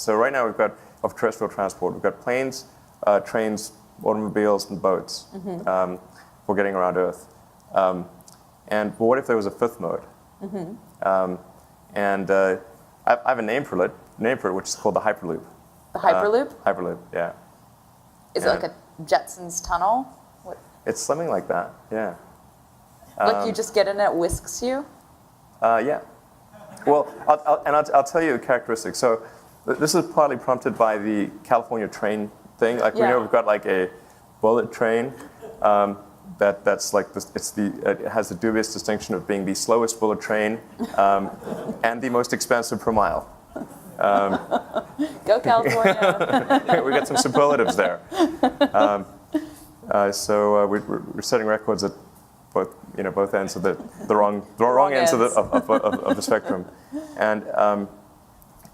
So right now we've got, of terrestrial transport, we've got planes, trains, automobiles, and boats for getting around Earth. But what if there was a fifth mode? I have a name for it, which is called the Hyperloop. The Hyperloop? Hyperloop, yeah. Is it like a Jetsons tunnel? What? It's something like that, yeah. Like you just get in it, it whisks you? Yeah. Well, I'll tell you the characteristics. So this is partly prompted by the California train thing. Like we know we've got like a bullet train that's like this, it has the dubious distinction of being the slowest bullet train and the most expensive per mile. Go California! We got some superlatives there. So we're setting records at both ends of the wrong ends of the spectrum, and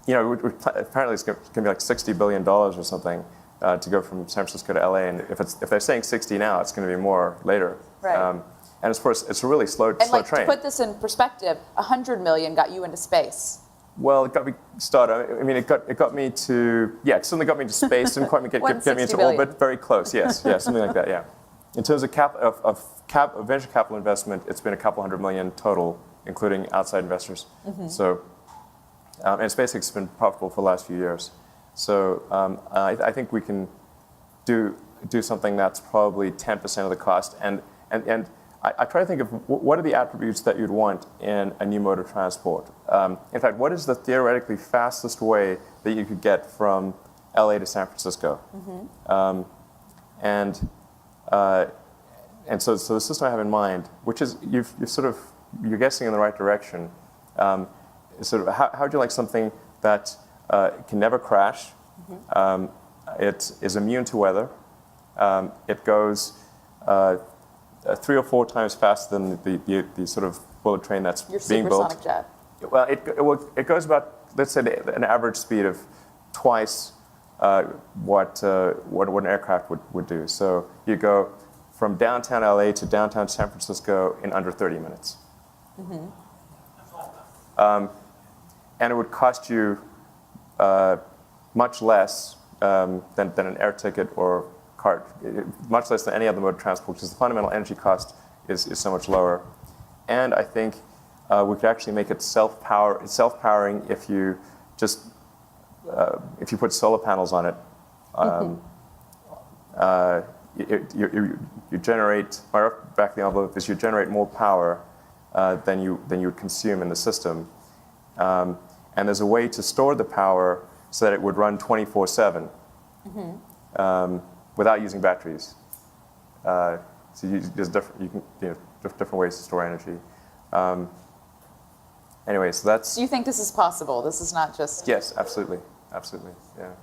apparently it's going to be like $60 billion or something to go from San Francisco to LA, and if they're saying 60 now, it's going to be more later. Right. And of course, it's a really slow like, train. To put this in perspective, 100 million got you into space. Well, it got me started. I mean, it got me to, it certainly got me to space. Didn't quite get me into orbit. Very close. Yes, something like that. Yeah. In terms of venture capital investment, it's been a couple $100 million total, including outside investors. So, and SpaceX has been profitable for the last few years. So I think we can do something that's probably 10% of the cost. And I try to think of what are the attributes that you'd want in a new mode of transport. In fact, what is the theoretically fastest way that you could get from LA to San Francisco? And so the system I have in mind, which is you're guessing in the right direction. Is sort of how would you like something that can never crash? It is immune to weather. It goes 3 or 4 times faster than the sort of bullet train that's being built. Your supersonic jet. Well, it goes about, let's say, an average speed of twice what an aircraft would do. So you go from downtown LA to downtown San Francisco in under 30 minutes. And it would cost you much less than an air ticket or car, much less than any other mode of transport, because the fundamental energy cost is so much lower. And I think we could actually make it self-powering if you just if you put solar panels on it. You generate, my rough back of the envelope is you generate more power than you would consume in the system. And there's a way to store the power so that it would run 24/7 without using batteries. So there's different ways to store energy. Anyway, so that's. Do you think this is possible? This is not just. Yes, absolutely, yeah.